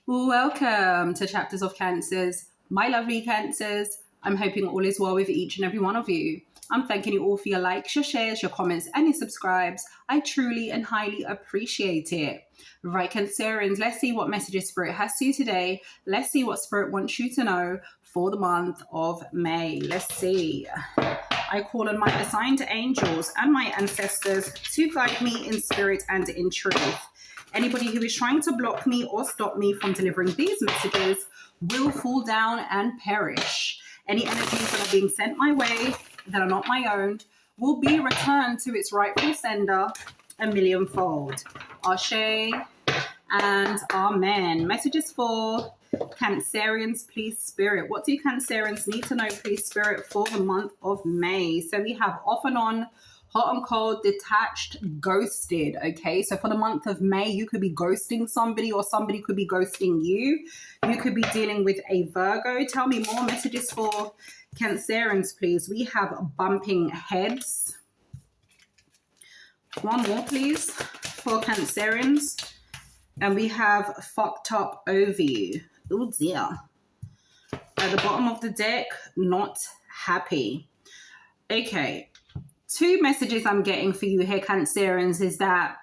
Welcome to Chapters of Cancers, my lovely Cancers. I'm hoping all is well with each and every one of you. I'm thanking you all for your likes, your shares, your comments, and your subscribes. I truly and highly appreciate it. Right, Cancerians, let's see what messages Spirit has for you today. Let's see what Spirit wants you to know for the month of May. Let's see. I call on my assigned angels and my ancestors to guide me in spirit and in truth. Anybody who is trying to block me or stop me from delivering these messages will fall down and perish. Any energies that are being sent my way that are not my own will be returned to its rightful sender a millionfold. Ashe and Amen. Messages for Cancerians, please, Spirit. What do Cancerians need to know, please, Spirit, for the month of May? So we have off and on, hot and cold, detached, ghosted. Okay, so for the month of May, you could be ghosting somebody or somebody could be ghosting you. You could be dealing with a Virgo. Tell me more messages for Cancerians, please. We have bumping heads. One more, please, for Cancerians. And we have fucked up over you. Oh dear. At the bottom of the deck, not happy. Okay. Two messages I'm getting for you here, Cancerians, is that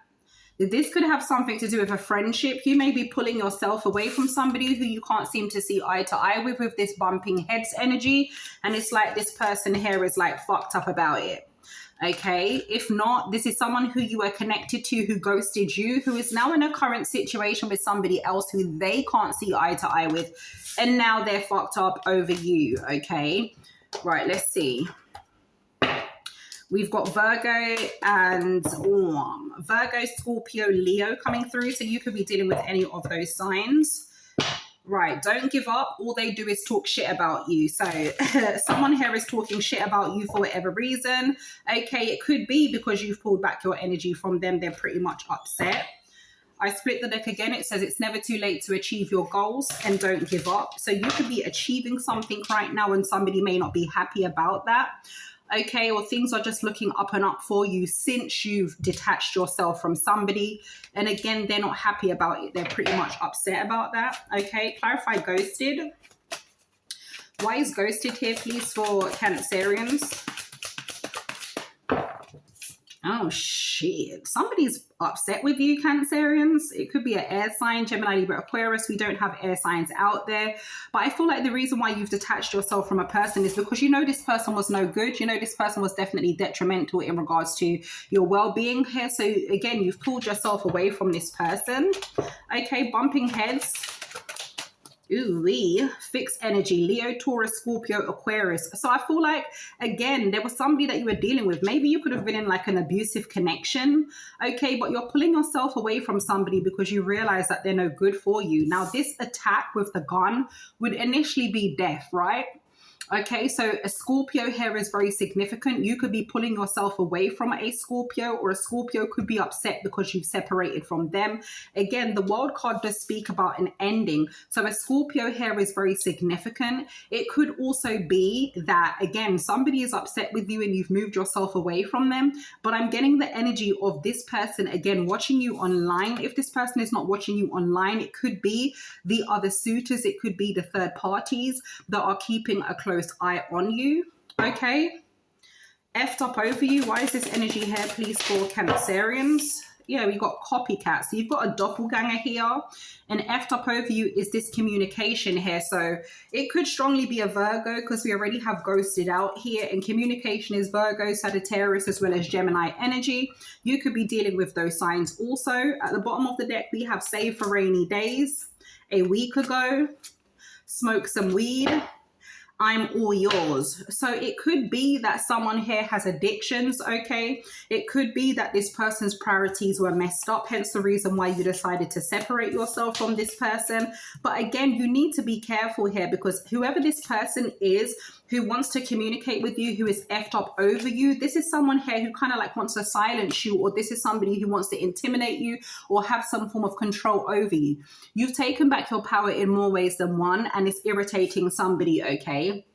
this could have something to do with a friendship. You may be pulling yourself away from somebody who you can't seem to see eye to eye with this bumping heads energy. And it's like this person here is like fucked up about it. Okay, if not, this is someone who you were connected to who ghosted you, who is now in a current situation with somebody else who they can't see eye to eye with, and now they're fucked up over you. Okay, right, let's see. We've got Virgo and Virgo, Scorpio, Leo coming through, so you could be dealing with any of those signs. Right, don't give up. All they do is talk shit about you. So someone here is talking shit about you for whatever reason. Okay, it could be because you've pulled back your energy from them. They're pretty much upset. I split the deck again. It says it's never too late to achieve your goals and don't give up. So you could be achieving something right now and somebody may not be happy about that. Okay, or things are just looking up and up for you since you've detached yourself from somebody. And again, they're not happy about it. They're pretty much upset about that. Okay, clarify ghosted. Why is ghosted here, please, for Cancerians? Oh, shit. Somebody's upset with you, Cancerians. It could be an air sign, Gemini, Libra, Aquarius. We don't have air signs out there. But I feel like the reason why you've detached yourself from a person is because you know this person was no good. You know this person was definitely detrimental in regards to your well-being here. So, again, you've pulled yourself away from this person. Okay, bumping heads. Ooh, fixed energy, Leo, Taurus, Scorpio, Aquarius. So I feel like, again, there was somebody that you were dealing with. Maybe you could have been in like an abusive connection. Okay, but you're pulling yourself away from somebody because you realize that they're no good for you. Now, this attack with the gun would initially be death, right? Okay, so a Scorpio here is very significant. You could be pulling yourself away from a Scorpio, or a Scorpio could be upset because you've separated from them. Again, the World card does speak about an ending. So a Scorpio here is very significant. It could also be that, again, somebody is upset with you and you've moved yourself away from them. But I'm getting the energy of this person, again, watching you online. If this person is not watching you online, it could be the other suitors. It could be the third parties that are keeping a close eye on you. Okay, effed up over you. Why is this energy here, please, for Cancerians? Yeah, we got copycat. So you've got a doppelganger here, and effed up over you is this communication here. So it could strongly be a Virgo because we already have ghosted out here, and communication is Virgo, Sagittarius, as well as Gemini energy. You could be dealing with those signs also. At the bottom of the deck, we have save for rainy days. A week ago, smoke some weed. I'm all yours. So it could be that someone here has addictions, okay? It could be that this person's priorities were messed up, hence the reason why you decided to separate yourself from this person. But again, you need to be careful here because whoever this person is who wants to communicate with you, who is effed up over you, this is someone here who kind of like wants to silence you, or this is somebody who wants to intimidate you or have some form of control over you. You've taken back your power in more ways than one, and it's irritating somebody, okay?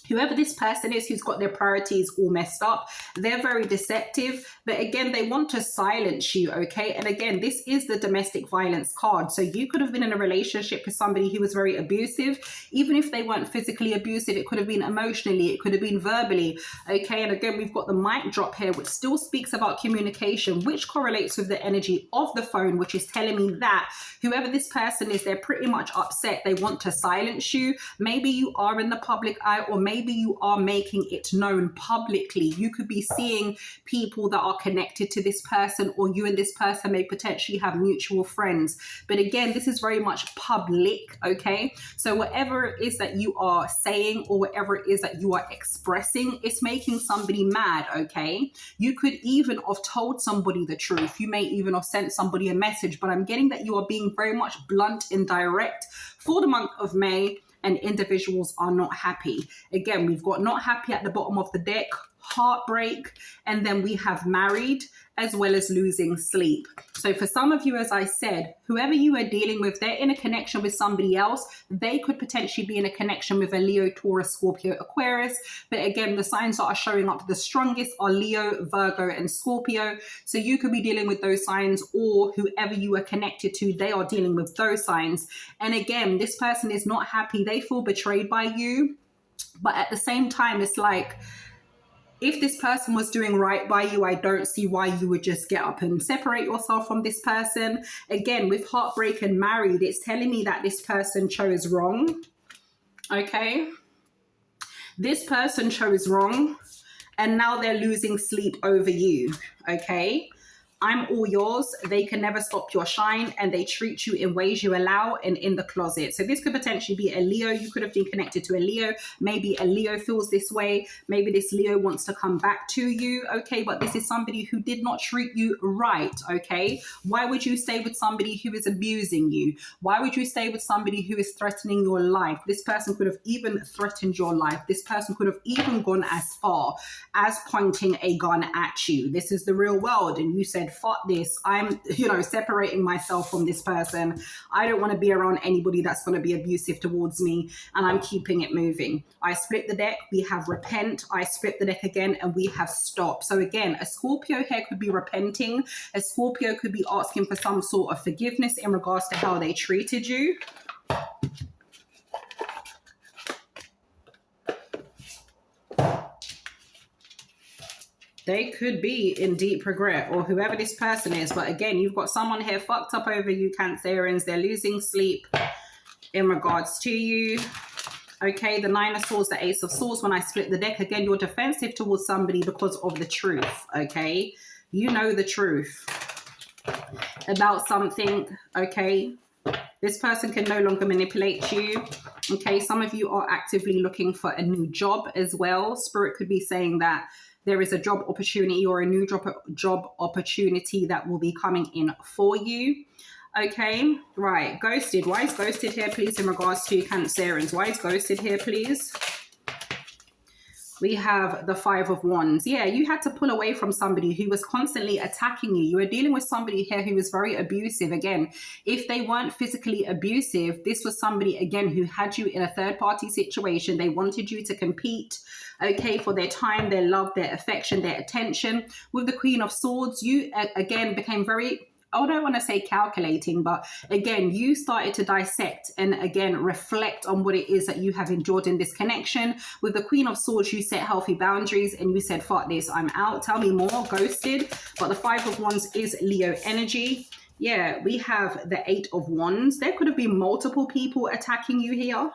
Whoever this person is who's got their priorities all messed up, they're very deceptive. But again, they want to silence you, okay? And again, this is the domestic violence card. So you could have been in a relationship with somebody who was very abusive. Even if they weren't physically abusive, it could have been emotionally, it could have been verbally, okay? And again, we've got the mic drop here, which still speaks about communication, which correlates with the energy of the phone, which is telling me that whoever this person is, they're pretty much upset. They want to silence you. Maybe you are in the public eye, or maybe you are making it known publicly. You could be seeing people that are connected to this person, or you and this person may potentially have mutual friends. But again, this is very much public, okay? So whatever it is that you are saying, or whatever it is that you are expressing, it's making somebody mad, okay? You could even have told somebody the truth. You may even have sent somebody a message, but I'm getting that you are being very much blunt and direct for the month of May, and individuals are not happy. Again, we've got not happy at the bottom of the deck, heartbreak, and then we have married, as well as losing sleep. So for some of you, as I said, whoever you are dealing with, they're in a connection with somebody else. They could potentially be in a connection with a Leo, Taurus, Scorpio, Aquarius. But again, the signs that are showing up the strongest are Leo, Virgo, and Scorpio. So you could be dealing with those signs, or whoever you are connected to, they are dealing with those signs. And again, this person is not happy. They feel betrayed by you. But at the same time, it's like, if this person was doing right by you, I don't see why you would just get up and separate yourself from this person. Again, with heartbreak and married, it's telling me that this person chose wrong. Okay? This person chose wrong, and now they're losing sleep over you. Okay? I'm all yours. They can never stop your shine, and they treat you in ways you allow and in the closet. So this could potentially be a Leo. You could have been connected to a Leo. Maybe a Leo feels this way. Maybe this Leo wants to come back to you. Okay, but this is somebody who did not treat you right. Okay, why would you stay with somebody who is abusing you? Why would you stay with somebody who is threatening your life? This person could have even threatened your life. This person could have even gone as far as pointing a gun at you. This is the real world, and you said, fuck this, I'm separating myself from this person. I don't want to be around anybody that's going to be abusive towards me, and I'm keeping it moving. I split the deck, we have repent. I split the deck again, and we have stop. So again, a Scorpio here could be repenting. A Scorpio could be asking for some sort of forgiveness in regards to how they treated you. They could be in deep regret, or whoever this person is. But again, you've got someone here fucked up over you, Cancerians. They're losing sleep in regards to you. Okay, the Nine of Swords, the Ace of Swords. When I split the deck, again, you're defensive towards somebody because of the truth, okay? You know the truth about something, okay? This person can no longer manipulate you. Okay, some of you are actively looking for a new job as well. Spirit could be saying that there is a job opportunity or a new job opportunity that will be coming in for you. Okay, right. Ghosted. Why is ghosted here, please, in regards to Cancerians? Why is ghosted here, please? We have the Five of Wands. Yeah, you had to pull away from somebody who was constantly attacking you. You were dealing with somebody here who was very abusive. Again, if they weren't physically abusive, this was somebody, again, who had you in a third-party situation. They wanted you to compete, okay, for their time, their love, their affection, their attention. With the Queen of Swords, you, again, became very... I don't want to say calculating, but again, you started to dissect and again, reflect on what it is that you have endured in this connection. With the Queen of Swords, you set healthy boundaries and you said, fuck this, I'm out. Tell me more, ghosted. But the Five of Wands is Leo energy. Yeah, we have the Eight of Wands. There could have been multiple people attacking you here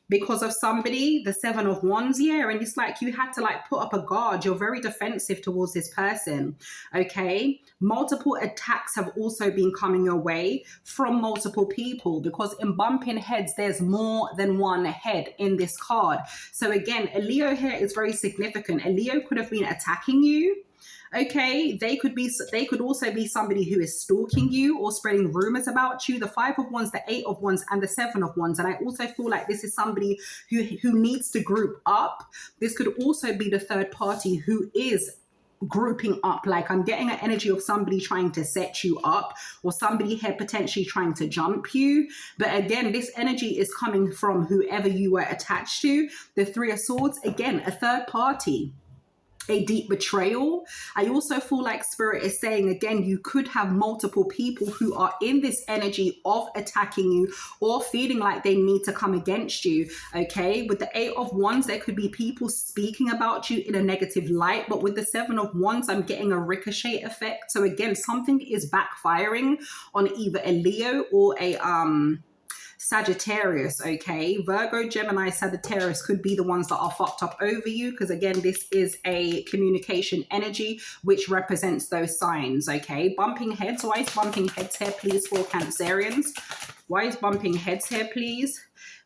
because of somebody. The Seven of Wands, yeah, and it's like you had to like put up a guard. You're very defensive towards this person, okay? Multiple attacks have also been coming your way from multiple people, because in bumping heads, there's more than one head in this card. So again, a Leo here is very significant. A Leo could have been attacking you. Okay, they could also be somebody who is stalking you or spreading rumors about you. The Five of Wands, the Eight of Wands, and the Seven of Wands. And I also feel like this is somebody who needs to group up. This could also be the third party who is grouping up. Like I'm getting an energy of somebody trying to set you up, or somebody here potentially trying to jump you. But again, this energy is coming from whoever you were attached to. The Three of Swords, again, a third party, a deep betrayal. I also feel like Spirit is saying, again, you could have multiple people who are in this energy of attacking you or feeling like they need to come against you. Okay, with the Eight of Wands, there could be people speaking about you in a negative light, but with the Seven of Wands, I'm getting a ricochet effect. So again, something is backfiring on either a Leo or a Sagittarius. Okay, Virgo, Gemini, Sagittarius could be the ones that are fucked up over you, because again, this is a communication energy which represents those signs. Okay, bumping heads. Why is bumping heads here, please, for Cancerians? Why is bumping heads here, please?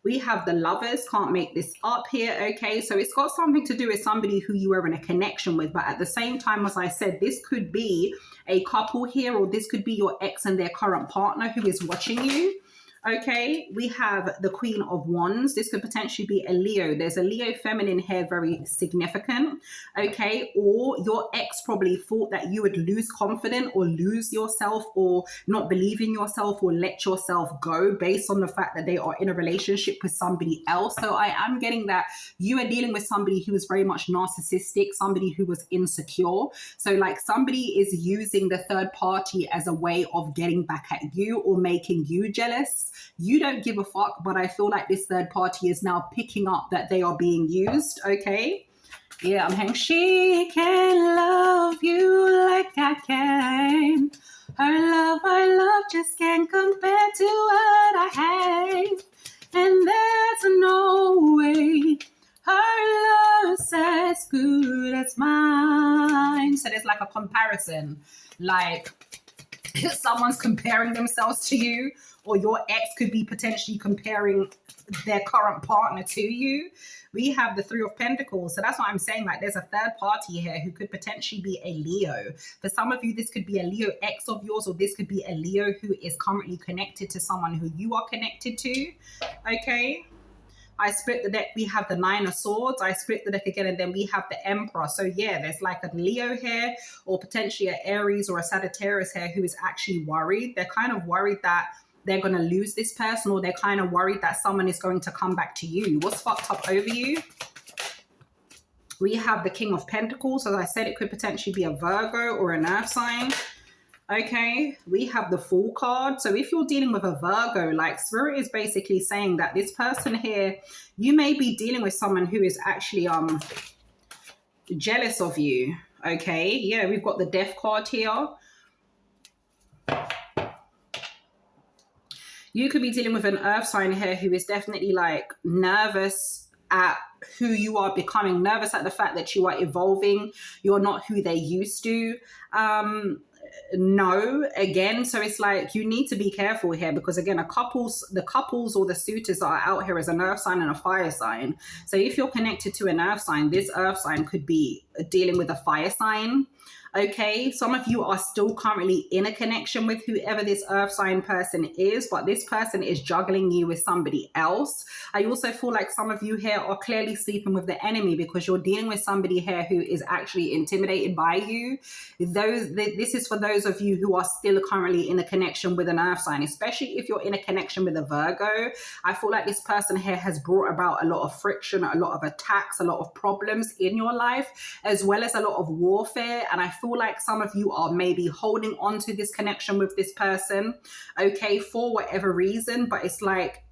We have the Lovers, can't make this up here. Okay, so it's got something to do with somebody who you were in a connection with, but at the same time, as I said, this could be a couple here, or this could be your ex and their current partner who is watching you. Okay, we have the Queen of Wands. This could potentially be a Leo. There's a Leo feminine here, very significant. Okay, or your ex probably thought that you would lose confidence or lose yourself or not believe in yourself or let yourself go based on the fact that they are in a relationship with somebody else. So I am getting that you are dealing with somebody who is very much narcissistic, somebody who was insecure. So like somebody is using the third party as a way of getting back at you or making you jealous. You don't give a fuck, but I feel like this third party is now picking up that they are being used. Okay, yeah, I'm hearing she can love you like I can. Her love just can't compare to what I have, and there's no way her love's as good as mine. So there's like a comparison, like someone's comparing themselves to you, or your ex could be potentially comparing their current partner to you. We have the Three of Pentacles. So that's what I'm saying. Like there's a third party here who could potentially be a Leo. For some of you, this could be a Leo ex of yours, or this could be a Leo who is currently connected to someone who you are connected to. Okay. I split the deck. We have the Nine of Swords. I split the deck again, and then we have the Emperor. So yeah, there's like a Leo here, or potentially an Aries or a Sagittarius here who is actually worried. They're kind of worried that they're going to lose this person, or they're kind of worried that someone is going to come back to you. What's fucked up over you? We have the King of Pentacles. As I said, it could potentially be a Virgo or an Earth sign. Okay, we have the Fool card. So if you're dealing with a Virgo, like Spirit is basically saying that this person here, you may be dealing with someone who is actually jealous of you. Okay, yeah, we've got the Death card here. You could be dealing with an Earth sign here who is definitely like nervous at who you are becoming, nervous at the fact that you are evolving. You're not who they used to. No, again, so it's like you need to be careful here, because again, the couples or the suitors that are out here is an Earth sign and a fire sign. So if you're connected to an Earth sign, this Earth sign could be dealing with a fire sign. Okay, some of you are still currently in a connection with whoever this Earth sign person is, but this person is juggling you with somebody else. I also feel like some of you here are clearly sleeping with the enemy, because you're dealing with somebody here who is actually intimidated by you. This is for those of you who are still currently in a connection with an Earth sign, especially if you're in a connection with a Virgo. I feel like this person here has brought about a lot of friction, a lot of attacks, a lot of problems in your life, as well as a lot of warfare. And I feel like some of you are maybe holding on to this connection with this person, okay, for whatever reason. But it's like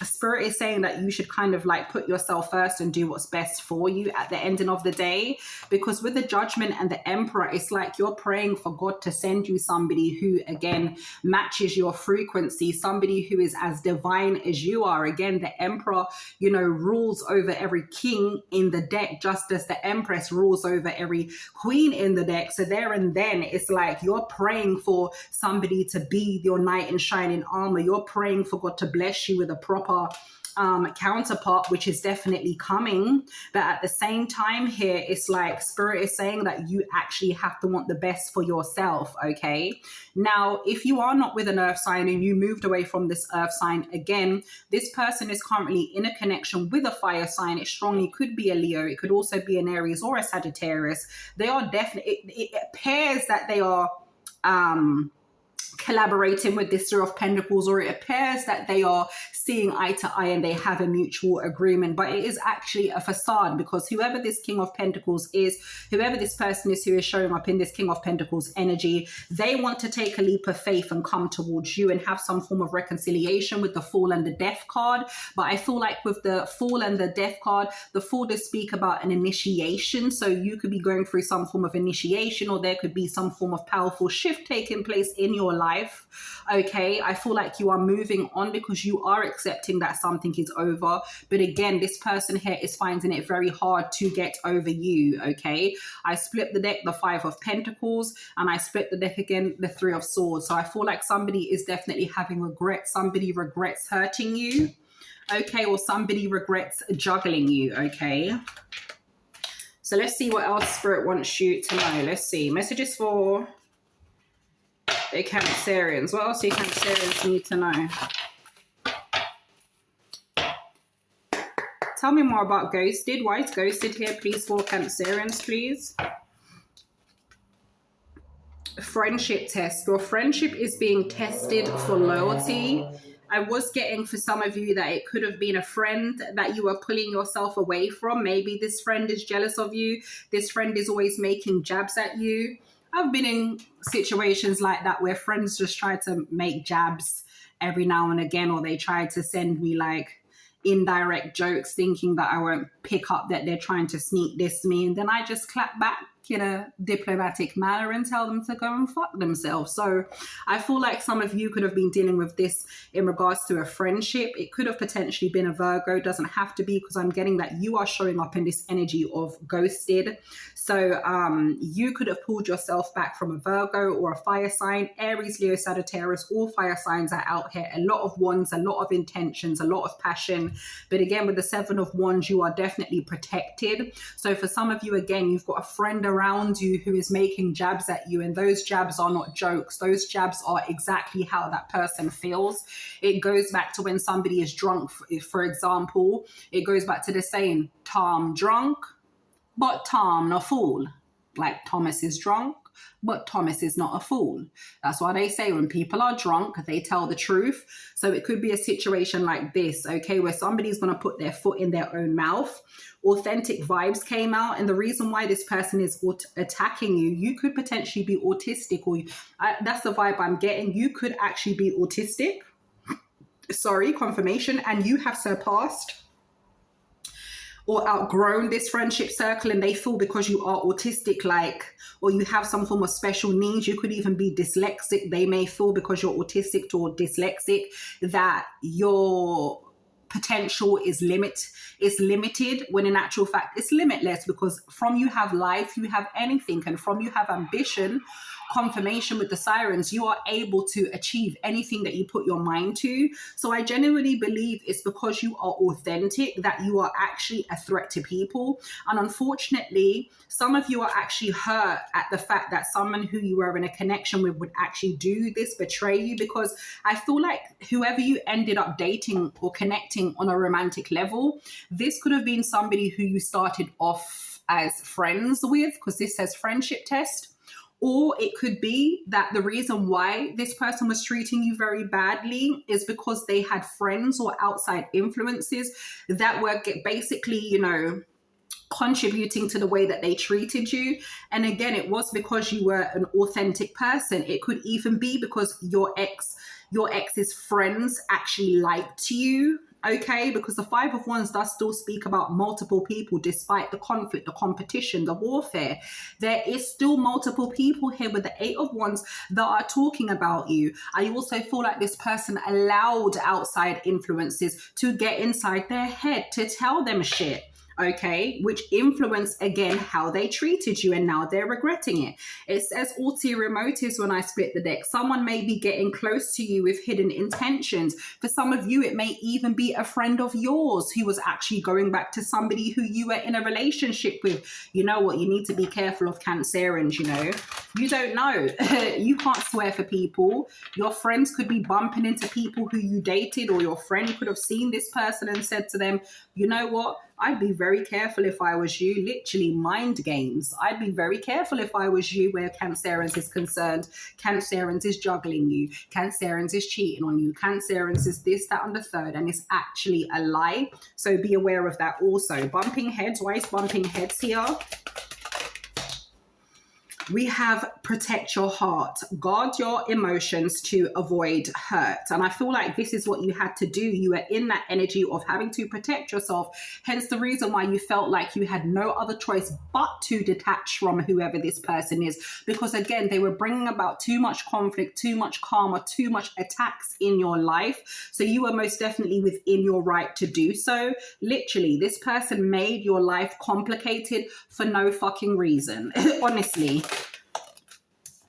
Spirit is saying that you should kind of like put yourself first and do what's best for you at the ending of the day, because with the Judgment and the Emperor, it's like you're praying for God to send you somebody who again matches your frequency, somebody who is as divine as you are. Again, the Emperor, you know, rules over every king in the deck, just as the Empress rules over every queen in the deck. So there and then it's like you're praying for somebody to be your knight in shining armor. You're praying for God to bless you with a proper proper counterpart, which is definitely coming. But at the same time here, it's like spirit is saying that you actually have to want the best for yourself. Okay, now if you are not with an earth sign and you moved away from this earth sign, again, this person is currently in a connection with a fire sign. It strongly could be a Leo, it could also be an Aries or a Sagittarius. They are definitely, it appears that they are collaborating with this Three of Pentacles, or it appears that they are seeing eye to eye and they have a mutual agreement, but it is actually a facade, because whoever this King of Pentacles is, whoever this person is who is showing up in this King of Pentacles energy, they want to take a leap of faith and come towards you and have some form of reconciliation with the Fool and the Death card. But I feel like with the Fool and the Death card, the Fool does speak about an initiation, so you could be going through some form of initiation, or there could be some form of powerful shift taking place in your life. Okay, I feel like you are moving on because you are accepting that something is over. But again, this person here is finding it very hard to get over you. Okay, I split the deck, the Five of Pentacles, and I split the deck again, the Three of Swords. So I feel like somebody is definitely having regrets. Somebody regrets hurting you. Okay, or somebody regrets juggling you. Okay, so let's see what else Spirit wants you to know. Let's see. Messages for the Cancerians. What else do Cancerians need to know? Tell me more about Ghosted. Why is Ghosted here, please, for Cancerians, please? Friendship test. Your friendship is being tested for loyalty. I was getting for some of you that it could have been a friend that you are pulling yourself away from. Maybe this friend is jealous of you. This friend is always making jabs at you. I've been in situations like that where friends just try to make jabs every now and again, or they try to send me like indirect jokes thinking that I won't pick up that they're trying to sneak diss me. And then I just clap back in a diplomatic manner and tell them to go and fuck themselves. So I feel like some of you could have been dealing with this in regards to a friendship. It could have potentially been a Virgo. It doesn't have to be, because I'm getting that you are showing up in this energy of ghosted. So you could have pulled yourself back from a Virgo or a fire sign. Aries, Leo, Sagittarius, all fire signs are out here. A lot of wands, a lot of intentions, a lot of passion. But again, with the Seven of Wands, you are definitely protected. So for some of you, again, you've got a friend around you who is making jabs at you, and those jabs are not jokes. Those jabs are exactly how that person feels. It goes back to when somebody is drunk, for example. It goes back to the saying, Tom drunk, but Tom no fool. Like Thomas is drunk, but Thomas is not a fool. That's why they say when people are drunk, they tell the truth. So it could be a situation like this, okay, where somebody's going to put their foot in their own mouth. Authentic vibes came out, and the reason why this person is attacking you, you could potentially be autistic, or that's the vibe I'm getting. You could actually be autistic. Sorry, confirmation, and you have surpassed or outgrown this friendship circle, and they feel because you are autistic, like, or you have some form of special needs, you could even be dyslexic. They may feel because you're autistic or dyslexic that your potential is limited, when in actual fact it's limitless, because from you have life, you have anything, and from you have ambition. Confirmation with the Sirens, you are able to achieve anything that you put your mind to. So I genuinely believe it's because you are authentic that you are actually a threat to people. And unfortunately, some of you are actually hurt at the fact that someone who you were in a connection with would actually do this, betray you, because I feel like whoever you ended up dating or connecting on a romantic level, this could have been somebody who you started off as friends with, because this says friendship test. Or it could be that the reason why this person was treating you very badly is because they had friends or outside influences that were basically, you know, contributing to the way that they treated you. And again, it was because you were an authentic person. It could even be because your ex's friends actually liked you. Okay, because the Five of Wands does still speak about multiple people despite the conflict, the competition, the warfare. There is still multiple people here with the Eight of Wands that are talking about you. I also feel like this person allowed outside influences to get inside their head to tell them shit. okay, which influence again how they treated you, and now they're regretting it. It says ulterior motives when I split the deck. Someone may be getting close to you with hidden intentions. For some of you, it may even be a friend of yours who was actually going back to somebody who you were in a relationship with. You know what? You need to be careful of Cancerians, you know. You don't know. You can't swear for people. Your friends could be bumping into people who you dated, or your friend could have seen this person and said to them, you know what? I'd be very careful if I was you. Literally mind games. I'd be very careful if I was you where Cancerians is concerned. Cancerians is juggling you. Cancerians is cheating on you. Cancerians is this, that, and the third. And it's actually a lie. So be aware of that also. Bumping heads. Why is bumping heads here? We have protect your heart, guard your emotions to avoid hurt. And I feel like this is what you had to do. You were in that energy of having to protect yourself. Hence the reason why you felt like you had no other choice but to detach from whoever this person is. Because again, they were bringing about too much conflict, too much karma, too much attacks in your life. So you were most definitely within your right to do so. Literally, this person made your life complicated for no fucking reason. Honestly.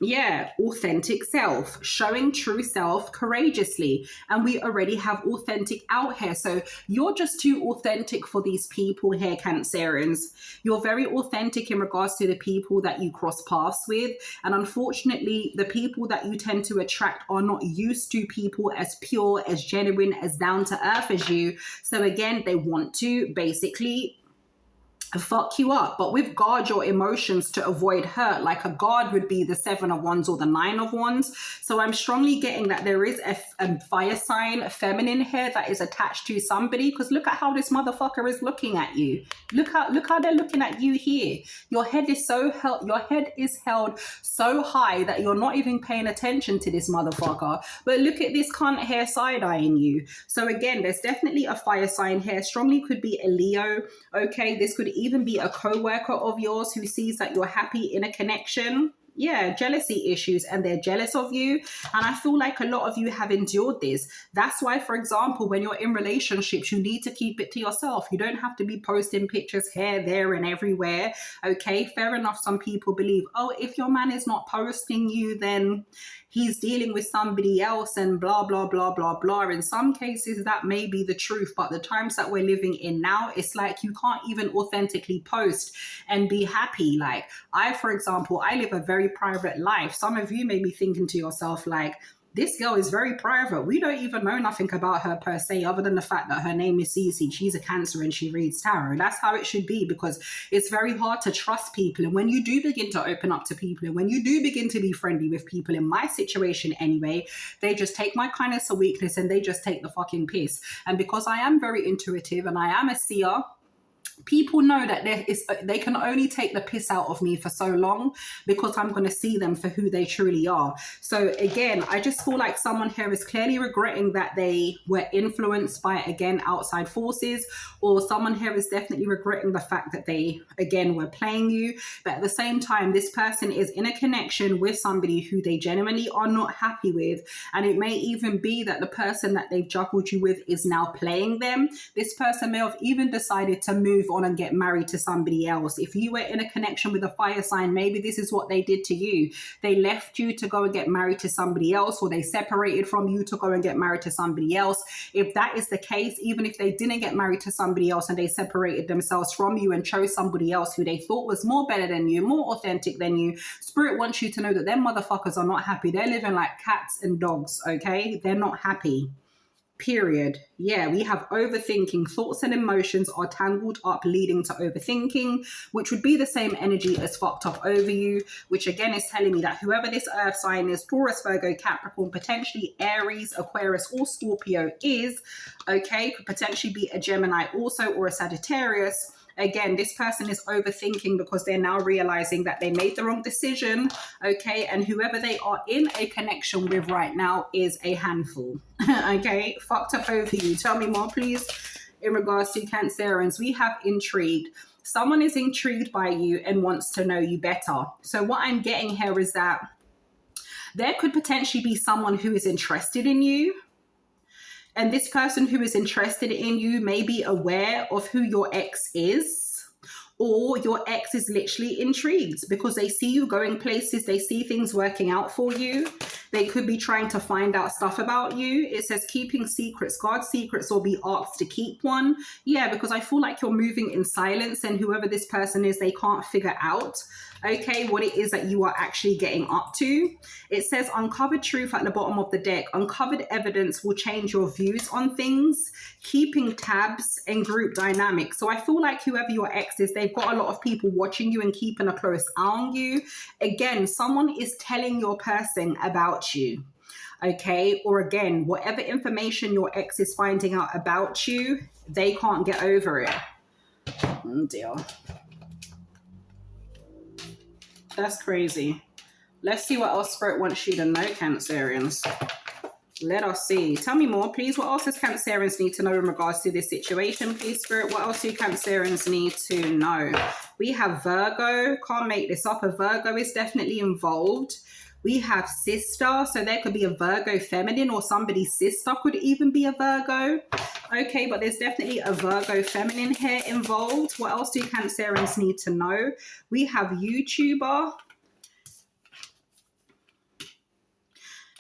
Yeah, authentic self, showing true self courageously. And we already have authentic out here. So you're just too authentic for these people here, Cancerians. You're very authentic in regards to the people that you cross paths with. And unfortunately, the people that you tend to attract are not used to people as pure, as genuine, as down to earth as you. So again, they want to basically fuck you up. But with guard your emotions to avoid hurt, like a guard would be the 7 of Wands or the 9 of Wands. So I'm strongly getting that there is a fire sign, a feminine here that is attached to somebody, because look at how this motherfucker is looking at you. Look how they're looking at you here. Your head is held so high that you're not even paying attention to this motherfucker. But look at this cunt here side-eyeing you. So again, there's definitely a fire sign here. Strongly could be a Leo. Okay, this could even be a co-worker of yours who sees that you're happy in a connection. Yeah, jealousy issues, and they're jealous of you. And I feel like a lot of you have endured this. That's why, for example, when you're in relationships, you need to keep it to yourself. You don't have to be posting pictures here, there, and everywhere. Okay, fair enough. Some people believe, oh, if your man is not posting you, then he's dealing with somebody else and blah, blah, blah, blah, blah. In some cases, that may be the truth. But the times that we're living in now, it's like you can't even authentically post and be happy. Like for example, I live a very private life. Some of you may be thinking to yourself, like, this girl is very private. We don't even know nothing about her per se, other than the fact that her name is Cece. She's a Cancer and she reads tarot. That's how it should be, because it's very hard to trust people. And when you do begin to open up to people, and when you do begin to be friendly with people, in my situation anyway, they just take my kindness or weakness and they just take the fucking piss. And because I am very intuitive and I am a seer, people know that they can only take the piss out of me for so long, because I'm going to see them for who they truly are. So again, I just feel like someone here is clearly regretting that they were influenced by, again, outside forces, or someone here is definitely regretting the fact that they, again, were playing you. But at the same time, this person is in a connection with somebody who they genuinely are not happy with. And it may even be that the person that they've juggled you with is now playing them. This person may have even decided to move on and get married to somebody else. If you were in a connection with a fire sign, maybe this is what they did to you. They left you to go and get married to somebody else, or they separated from you to go and get married to somebody else. If that is the case, even if they didn't get married to somebody else and they separated themselves from you and chose somebody else who they thought was more better than you, more authentic than you, Spirit wants you to know that them motherfuckers are not happy. They're living like cats and dogs, okay? They're not happy. Period. Yeah, we have overthinking. Thoughts and emotions are tangled up, leading to overthinking, which would be the same energy as fucked up over you, which again is telling me that whoever this earth sign is, Taurus, Virgo, Capricorn, potentially Aries, Aquarius, or Scorpio is, okay, could potentially be a Gemini also, or a Sagittarius. Again, this person is overthinking because they're now realizing that they made the wrong decision, okay? And whoever they are in a connection with right now is a handful, okay? Fucked up over you. Tell me more, please, in regards to Cancerians. We have intrigued. Someone is intrigued by you and wants to know you better. So what I'm getting here is that there could potentially be someone who is interested in you. And this person who is interested in you may be aware of who your ex is, or your ex is literally intrigued because they see you going places, they see things working out for you. They could be trying to find out stuff about you. It says keeping secrets, guard secrets, or be asked to keep one. Yeah, because I feel like you're moving in silence, and whoever this person is, they can't figure out, okay, what it is that you are actually getting up to. It says uncovered truth at the bottom of the deck. Uncovered evidence will change your views on things, keeping tabs and group dynamics. So I feel like whoever your ex is, they've got a lot of people watching you and keeping a close eye on you. Again, someone is telling your person about you. Okay, or again, whatever information your ex is finding out about you, they can't get over it. Oh dear. That's crazy. Let's see what else Spirit wants you to know, Cancerians. Let us see. Tell me more, please. What else does Cancerians need to know in regards to this situation, please, Spirit? What else do Cancerians need to know? We have Virgo. Can't make this up. A Virgo is definitely involved. We have sister. So there could be a Virgo feminine, or somebody's sister could even be a Virgo. Okay, but there's definitely a Virgo feminine here involved. What else do Cancerians need to know? We have YouTuber.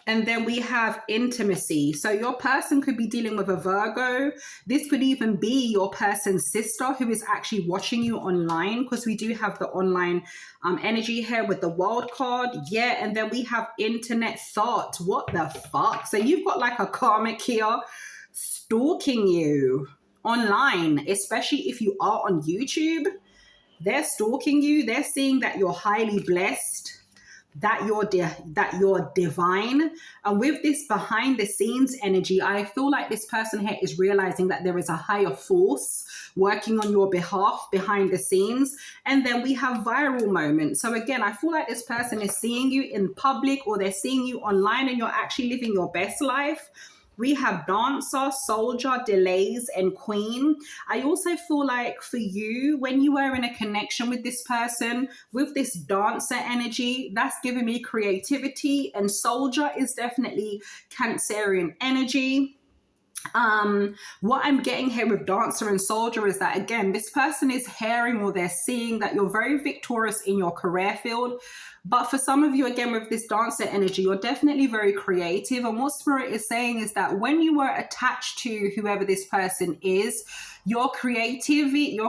And then we have intimacy. So your person could be dealing with a Virgo. This could even be your person's sister who is actually watching you online, because we do have the online energy here with the wild card. Yeah, and then we have internet thought. What the fuck? So you've got like a karmic here stalking you online, especially if you are on YouTube. They're stalking you. They're seeing that you're highly blessed, that you're divine. And with this behind the scenes energy, I feel like this person here is realizing that there is a higher force working on your behalf behind the scenes. And then we have viral moments. So again, I feel like this person is seeing you in public, or they're seeing you online, and you're actually living your best life. We have Dancer, Soldier, Delays, and Queen. I also feel like for you, when you are in a connection with this person, with this Dancer energy, that's giving me creativity, and Soldier is definitely Cancerian energy. What I'm getting here with Dancer and Soldier is that, again, this person is hearing, or they're seeing that you're very victorious in your career field. But for some of you, again, with this Dancer energy, you're definitely very creative. And what Spirit is saying is that when you were attached to whoever this person is, your creativity,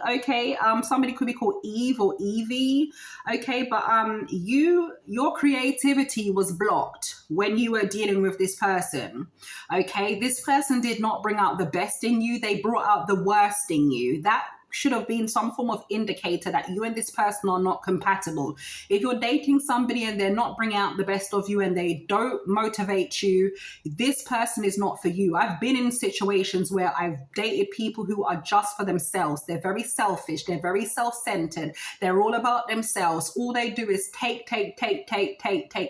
okay, somebody could be called Eve or Evie, okay, but your creativity was blocked when you were dealing with this person, okay? This person did not bring out the best in you, they brought out the worst in you. That should have been some form of indicator that you and this person are not compatible. If you're dating somebody and they're not bringing out the best of you and they don't motivate you, this person is not for you. I've been in situations where I've dated people who are just for themselves. They're very selfish. They're very self-centered. They're all about themselves. All they do is take,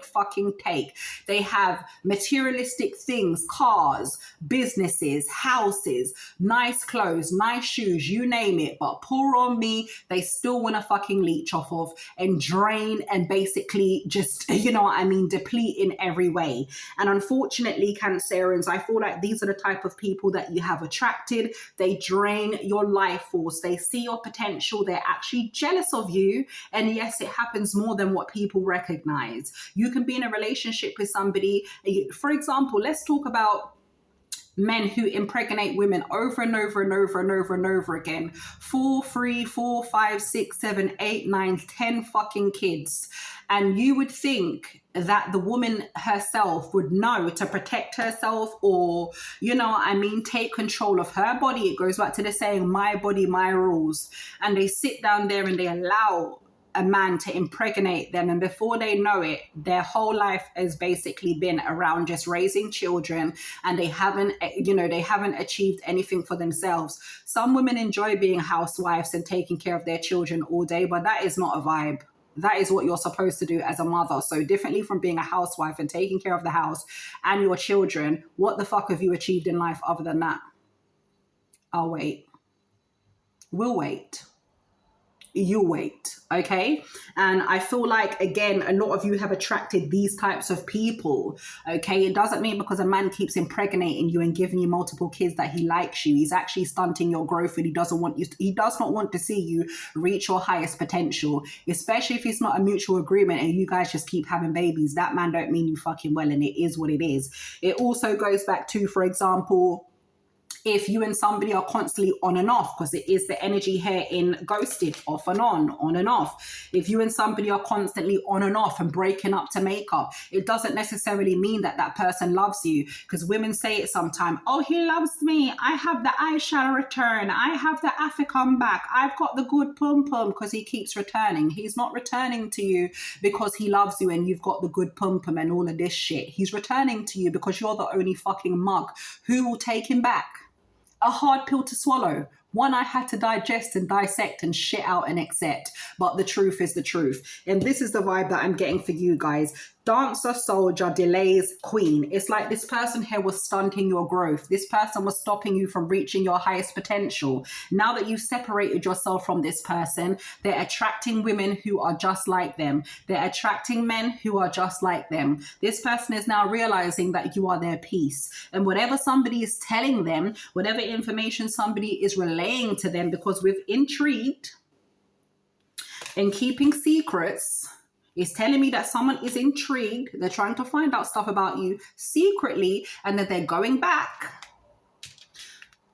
fucking take. They have materialistic things, cars, businesses, houses, nice clothes, nice shoes, you name it. But pour on me, they still want to fucking leech off of and drain and basically just, you know what I mean, deplete in every way. And unfortunately, Cancerians, I feel like these are the type of people that you have attracted. They drain your life force. They see your potential. They're actually jealous of you. And yes, it happens more than what people recognize. You can be in a relationship with somebody. For example, let's talk about men who impregnate women over and over and over and over and over again. 4, 3, 4, 5, 6, 7, 8, 9, 10 fucking kids. And you would think that the woman herself would know to protect herself, or, you know what I mean, take control of her body. It goes back to the saying, my body, my rules. And they sit down there and they allow a man to impregnate them, and before they know it, their whole life has basically been around just raising children, and they haven't achieved anything for themselves. Some women enjoy being housewives and taking care of their children all day, but that is not a vibe. That is what you're supposed to do as a mother. So differently from being a housewife and taking care of the house and your children, what the fuck have you achieved in life other than that? I'll wait. We'll wait. you wait, okay? And I feel like, again, a lot of you have attracted these types of people, okay? It doesn't mean because a man keeps impregnating you and giving you multiple kids that he likes you. He's actually stunting your growth, and he does not want to see you reach your highest potential, especially if it's not a mutual agreement and you guys just keep having babies. That man don't mean you fucking well, and it is what it is. It also goes back to, for example, if you and somebody are constantly on and off, because it is the energy here in ghosted, off and on and off. If you and somebody are constantly on and off and breaking up to make up, it doesn't necessarily mean that that person loves you, because women say it sometimes. Oh, he loves me. I have the I shall return. I have the African back. I've got the good pum pum, because he keeps returning. He's not returning to you because he loves you and you've got the good pum pum and all of this shit. He's returning to you because you're the only fucking mug who will take him back. A hard pill to swallow, one I had to digest and dissect and shit out and accept. But the truth is the truth. And this is the vibe that I'm getting for you guys. Dancer, soldier, delays, queen. It's like this person here was stunting your growth. This person was stopping you from reaching your highest potential. Now that you've separated yourself from this person, they're attracting women who are just like them. They're attracting men who are just like them. This person is now realizing that you are their peace. And whatever somebody is telling them, whatever information somebody is relaying to them, because with intrigue and keeping secrets, is telling me that someone is intrigued. They're trying to find out stuff about you secretly, and that they're going back,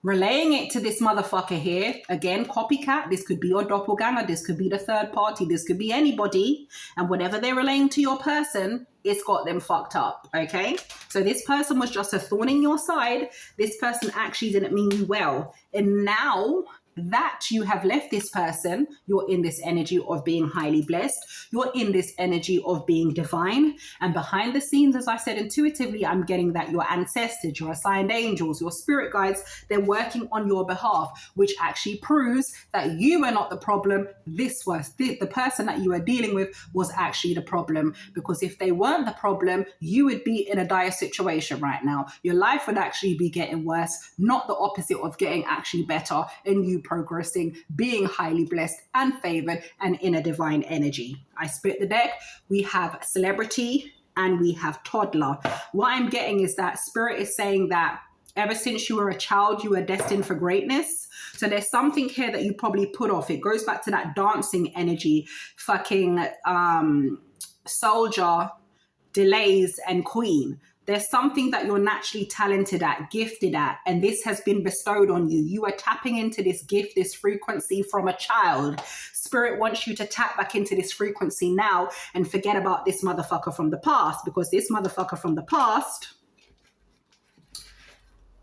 relaying it to this motherfucker here. Again, copycat. This could be your doppelganger. This could be the third party. This could be anybody. And whatever they're relaying to your person, it's got them fucked up, okay? So this person was just a thorn in your side. This person actually didn't mean you well. And now that you have left this person, you're in this energy of being highly blessed. You're in this energy of being divine. And behind the scenes, as I said, intuitively, I'm getting that your ancestors, your assigned angels, your spirit guides, they're working on your behalf, which actually proves that you were not the problem. This was the person that you were dealing with was actually the problem. Because if they weren't the problem, you would be in a dire situation right now. Your life would actually be getting worse, not the opposite of getting actually better, and you progressing, being highly blessed and favored and in a divine energy. I split the deck. We have celebrity and we have toddler. What I'm getting is that spirit is saying that ever since you were a child, you were destined for greatness. So there's something here that you probably put off. It goes back to that dancing energy, fucking soldier, delays, and queen. There's something that you're naturally talented at, gifted at, and this has been bestowed on you. You are tapping into this gift, this frequency from a child. Spirit wants you to tap back into this frequency now and forget about this motherfucker from the past, because this motherfucker from the past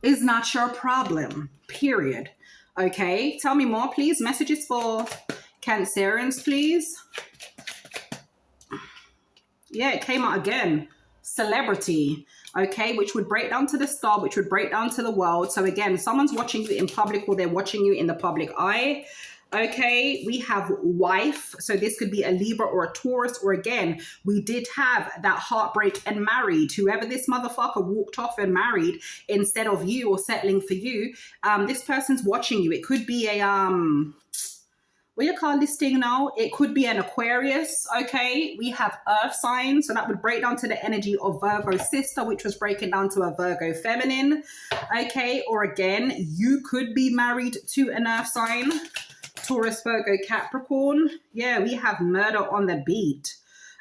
is not your problem, period. Okay, tell me more, please. Messages for Cancerians, please. Yeah, it came out again. Celebrity, okay, which would break down to the star, which would break down to the world. So again, someone's watching you in public, or they're watching you in the public eye. Okay, we have wife. So this could be a Libra or a Taurus, or again, we did have that heartbreak and married. Whoever this motherfucker walked off and married instead of you or settling for you, this person's watching you. It could be a what do you call this thing now? It could be an Aquarius, okay? We have earth signs, so that would break down to the energy of Virgo sister, which was breaking down to a Virgo feminine, okay? Or again, you could be married to an earth sign, Taurus, Virgo, Capricorn. Yeah, we have murder on the beat,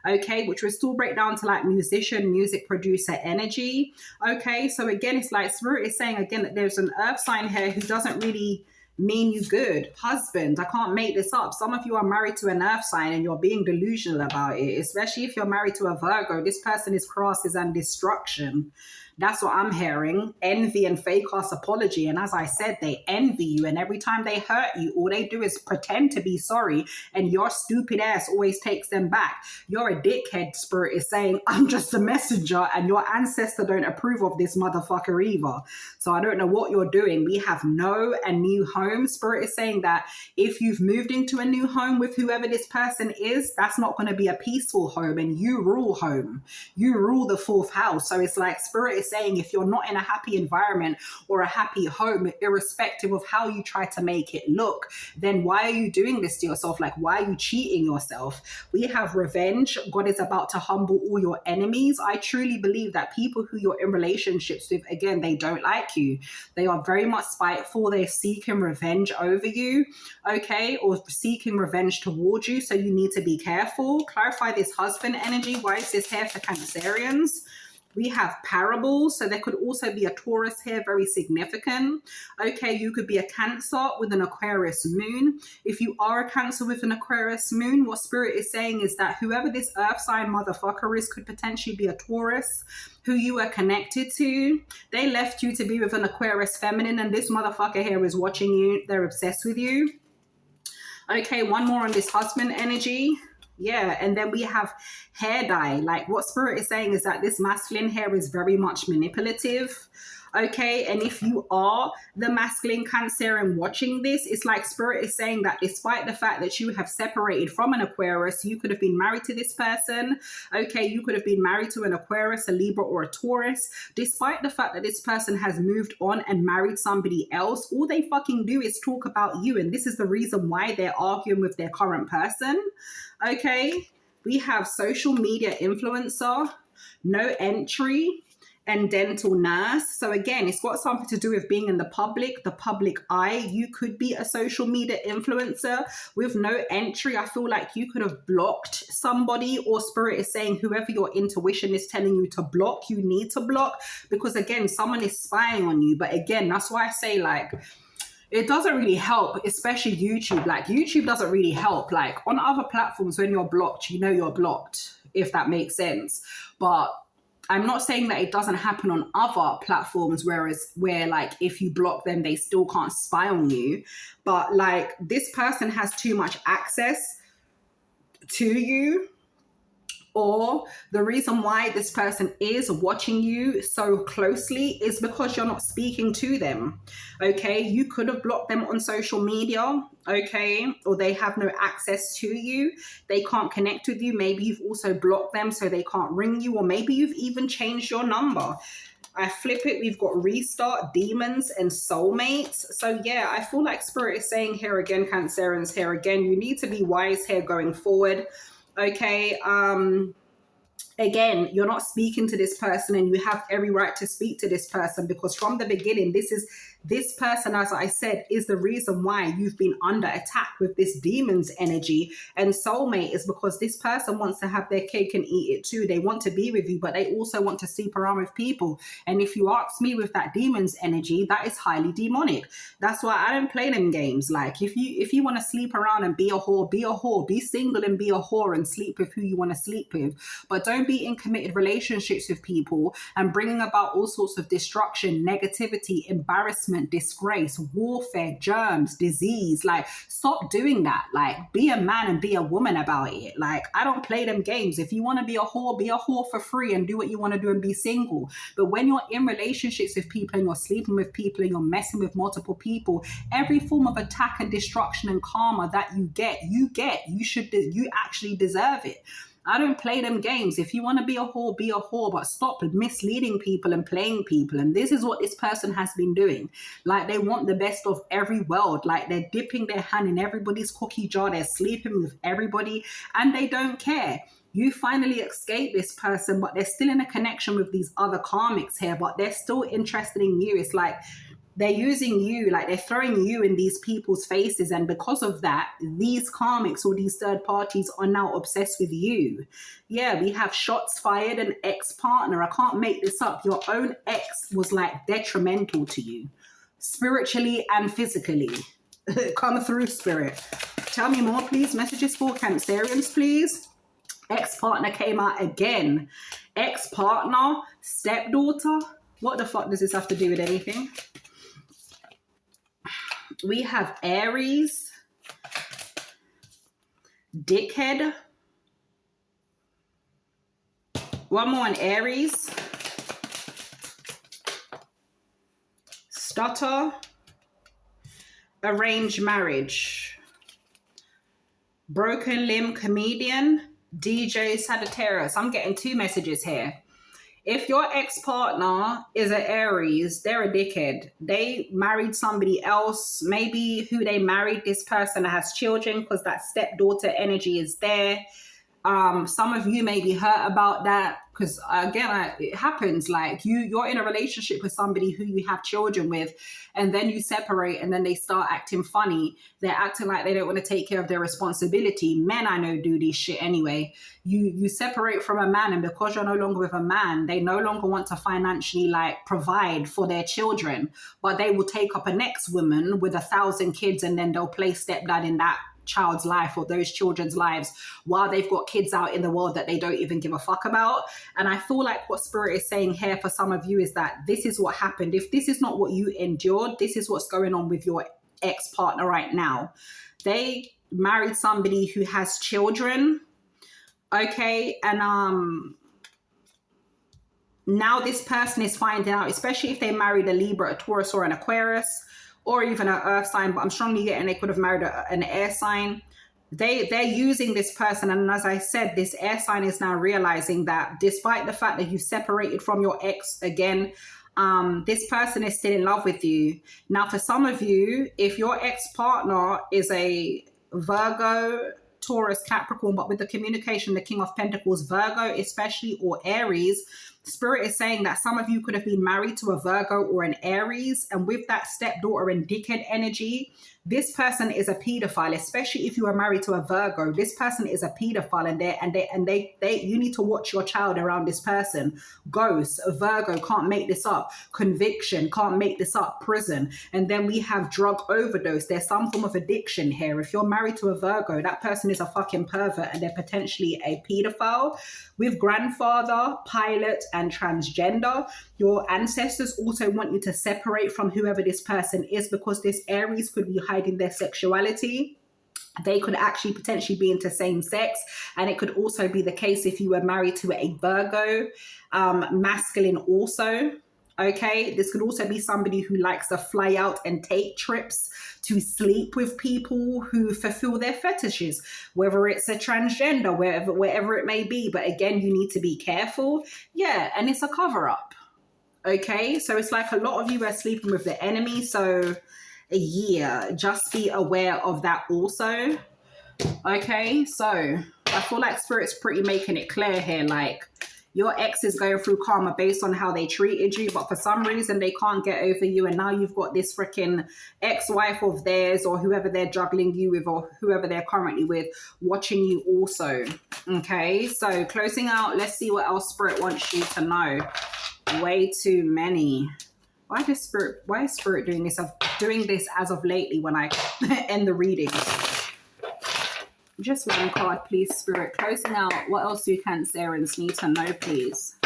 okay? Which will still break down to like musician, music producer energy, okay? So again, it's like Spirit is saying again that there's an earth sign here who doesn't really mean you good. Husband, I can't make this up. Some of you are married to an earth sign and you're being delusional about it, especially if you're married to a Virgo. This person is crosses and destruction. That's what I'm hearing. Envy and fake ass apology. And as I said, they envy you. And every time they hurt you, all they do is pretend to be sorry. And your stupid ass always takes them back. You're a dickhead. Spirit is saying, I'm just a messenger. And your ancestor don't approve of this motherfucker either. So I don't know what you're doing. We have no and new home. Spirit is saying that if you've moved into a new home with whoever this person is, that's not going to be a peaceful home. And you rule home. You rule the fourth house. So it's like Spirit is is saying, if you're not in a happy environment or a happy home, irrespective of how you try to make it look, then why are you doing this to yourself? Like, why are you cheating yourself? We have revenge. God is about to humble all your enemies. I truly believe that people who you're in relationships with, again, they don't like you. They are very much spiteful. They're seeking revenge over you, okay, or seeking revenge towards you. So you need to be careful. Clarify this husband energy. Why is this here for Cancerians? We have parables, so there could also be a Taurus here, very significant. Okay, you could be a Cancer with an Aquarius moon. If you are a Cancer with an Aquarius moon, what Spirit is saying is that whoever this earth sign motherfucker is could potentially be a Taurus who you are connected to. They left you to be with an Aquarius feminine, and this motherfucker here is watching you. They're obsessed with you. Okay, one more on this husband energy. Yeah, and then we have hair dye. Like, what Spirit is saying is that this masculine hair is very much manipulative. Okay, and if you are the masculine Cancerian watching this, it's like Spirit is saying that despite the fact that you have separated from an Aquarius, you could have been married to this person. Okay, you could have been married to an Aquarius, a Libra, or a Taurus. Despite the fact that this person has moved on and married somebody else, all they fucking do is talk about you, and this is the reason why they're arguing with their current person. Okay, we have social media influencer, no entry, and dental nurse. So again, it's got something to do with being in the public eye. You could be a social media influencer with no entry. I feel like you could have blocked somebody, or Spirit is saying whoever your intuition is telling you to block, you need to block, because again, someone is spying on you. But again, that's why I say, like, it doesn't really help, especially YouTube. Like, YouTube doesn't really help. Like, on other platforms, when you're blocked, you know you're blocked, if that makes sense. But I'm not saying that it doesn't happen on other platforms, where like if you block them, they still can't spy on you. But like, this person has too much access to you, or the reason why this person is watching you so closely is because you're not speaking to them. Okay, you could have blocked them on social media, okay, or they have no access to you. They can't connect with you. Maybe you've also blocked them so they can't ring you, or maybe you've even changed your number. I flip it, we've got restart, demons, and soulmates. So yeah, I feel like Spirit is saying here again, Cancerians, here again, you need to be wise here going forward. Okay, again, you're not speaking to this person, and you have every right to speak to this person, because from the beginning, this person, as I said, is the reason why you've been under attack with this demon's energy. And soulmate is because this person wants to have their cake and eat it too. They want to be with you, but they also want to sleep around with people. And if you ask me, with that demon's energy, that is highly demonic. That's why I don't play them games. Like, if you want to sleep around and be a whore, be a whore. Be single and be a whore and sleep with who you want to sleep with. But don't be in committed relationships with people and bringing about all sorts of destruction, negativity, embarrassment, disgrace, warfare, germs, disease. Like, stop doing that. Like, be a man and be a woman about it. Like, I don't play them games. If you want to be a whore for free and do what you want to do and be single. But when you're in relationships with people and you're sleeping with people and you're messing with multiple people, every form of attack and destruction and karma that you actually deserve it. I don't play them games. If you want to be a whore, but stop misleading people and playing people. And this is what this person has been doing. Like, they want the best of every world. Like, they're dipping their hand in everybody's cookie jar. They're sleeping with everybody and they don't care. You finally escape this person, but they're still in a connection with these other karmics here, but they're still interested in you. It's like, they're using you, like they're throwing you in these people's faces. And because of that, these karmics or these third parties are now obsessed with you. Yeah, we have shots fired, an ex-partner. I can't make this up. Your own ex was like detrimental to you, spiritually and physically. Come through, Spirit. Tell me more, please. Messages for Cancerians, please. Ex-partner came out again. Ex-partner, stepdaughter. What the fuck does this have to do with anything? We have Aries, dickhead. One more on Aries. Stutter. Arranged marriage. Broken limb comedian. DJ Sagittarius. I'm getting two messages here. If your ex-partner is an Aries, they're a dickhead. They married somebody else, maybe who they married, this person has children because that stepdaughter energy is there. Some of you may be hurt about that because again, it happens. Like you're in a relationship with somebody who you have children with, and then you separate, and then they start acting funny. They're acting like they don't want to take care of their responsibility. Men, I know, do this shit anyway. You separate from a man, and because you're no longer with a man, they no longer want to financially like provide for their children, but they will take up a next woman with 1,000 kids, and then they'll play stepdad in that child's life or those children's lives while they've got kids out in the world that they don't even give a fuck about. And I feel like what Spirit is saying here for some of you is that this is what happened. If this is not what you endured, this is what's going on with your ex-partner right now. They married somebody who has children, okay? And now this person is finding out, especially if they married a Libra, a Taurus, or an Aquarius, or even an earth sign, but I'm strongly getting they could have married an air sign. They're using this person, and as I said, this air sign is now realizing that despite the fact that you separated from your ex again, this person is still in love with you. Now, for some of you, if your ex-partner is a Virgo, Taurus, Capricorn, but with the communication, the King of Pentacles, Virgo especially, or Aries, Spirit is saying that some of you could have been married to a Virgo or an Aries, and with that stepdaughter and dickhead energy, this person is a pedophile. Especially if you are married to a Virgo, this person is a pedophile, and they you need to watch your child around this person. Ghost, a Virgo, can't make this up. Conviction, can't make this up. Prison, and then we have drug overdose. There's some form of addiction here. If you're married to a Virgo, that person is a fucking pervert, and they're potentially a pedophile. With grandfather, pilot, and transgender, your ancestors also want you to separate from whoever this person is, because this Aries could be hiding their sexuality. They could actually potentially be into same sex. And it could also be the case if you were married to a Virgo, masculine also. Okay, this could also be somebody who likes to fly out and take trips to sleep with people who fulfill their fetishes, whether it's a transgender, wherever it may be. But again, you need to be careful. Yeah, and it's a cover-up. Okay, so it's like a lot of you are sleeping with the enemy. So yeah, just be aware of that also. Okay, so I feel like Spirit's pretty making it clear here, like, your ex is going through karma based on how they treated you, but for some reason they can't get over you, and now you've got this freaking ex-wife of theirs, or whoever they're juggling you with, or whoever they're currently with, watching you also. Okay, so closing out, let's see what else Spirit wants you to know. Way too many. Why is Spirit doing this as of lately when I end the reading? Just one card, please, Spirit. Closing out. What else do Cancerians need to know, please?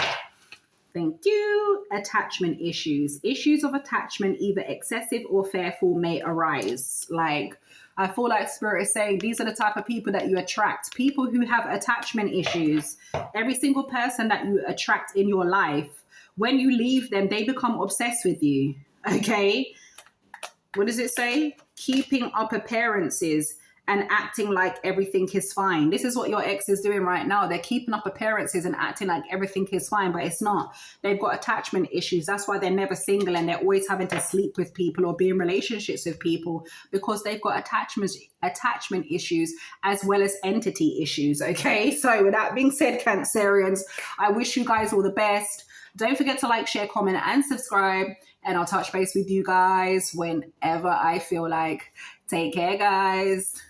Thank you. Attachment issues. Issues of attachment, either excessive or fearful, may arise. Like, I feel like Spirit is saying these are the type of people that you attract. People who have attachment issues. Every single person that you attract in your life, when you leave them, they become obsessed with you. Okay? What does it say? Keeping up appearances and acting like everything is fine. This is what your ex is doing right now. They're keeping up appearances and acting like everything is fine, but it's not. They've got attachment issues. That's why they're never single, and they're always having to sleep with people or be in relationships with people, because they've got attachment issues as well as entity issues. Okay, so with that being said, Cancerians, I wish you guys all the best. Don't forget to like, share, comment, and subscribe, and I'll touch base with you guys whenever I feel like. Take care, guys.